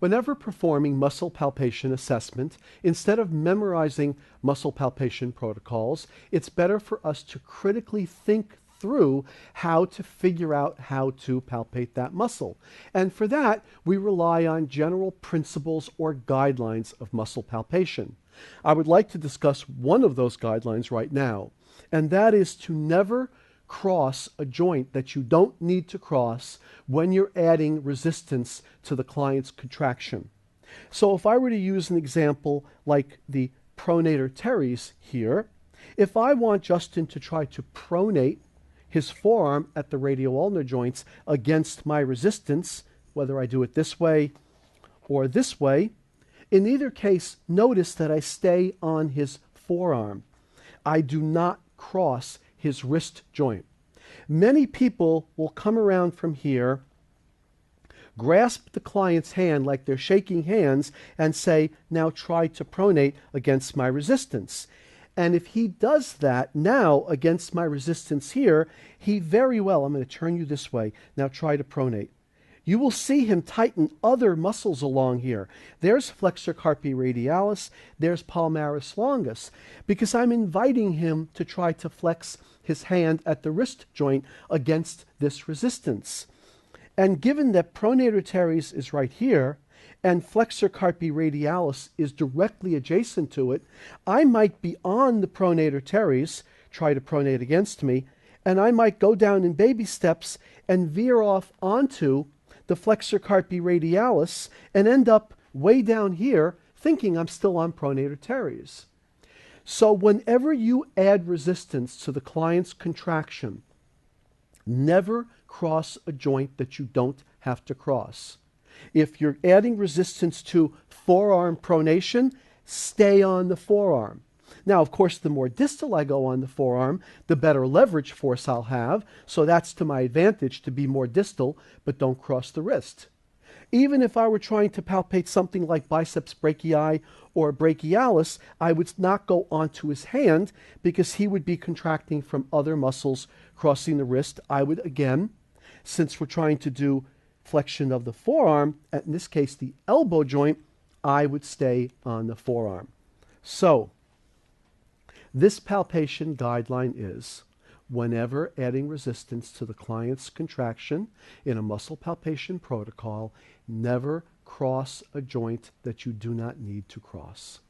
Whenever performing muscle palpation assessment, instead of memorizing muscle palpation protocols, it's better for us to critically think through how to figure out how to palpate that muscle. And for that, we rely on general principles or guidelines of muscle palpation. I would like to discuss one of those guidelines right now, and that is to never cross a joint that you don't need to cross when you're adding resistance to the client's contraction. So if I were to use an example like the pronator teres here, if I want Justin to try to pronate his forearm at the radial-ulnar joints against my resistance, whether I do it this way or this way, in either case, notice that I stay on his forearm. I do not cross his wrist joint. Many people will come around from here, grasp the client's hand like they're shaking hands, and say, now try to pronate against my resistance. And if he does that now against my resistance here, he very well, I'm going to turn you this way, now try to pronate. You will see him tighten other muscles along here. There's flexor carpi radialis, there's palmaris longus, because I'm inviting him to try to flex his hand at the wrist joint against this resistance. And given that pronator teres is right here, and flexor carpi radialis is directly adjacent to it, I might be on the pronator teres, try to pronate against me, and I might go down in baby steps and veer off onto the flexor carpi radialis and end up way down here thinking I'm still on pronator teres. So whenever you add resistance to the client's contraction, never cross a joint that you don't have to cross. If you're adding resistance to forearm pronation, stay on the forearm. Now, of course, the more distal I go on the forearm, the better leverage force I'll have, so that's to my advantage to be more distal, but don't cross the wrist. Even if I were trying to palpate something like biceps brachii or brachialis, I would not go onto his hand because he would be contracting from other muscles crossing the wrist. I would, again, since we're trying to do flexion of the forearm, in this case the elbow joint, I would stay on the forearm. So, this palpation guideline is, whenever adding resistance to the client's contraction in a muscle palpation protocol, never cross a joint that you do not need to cross.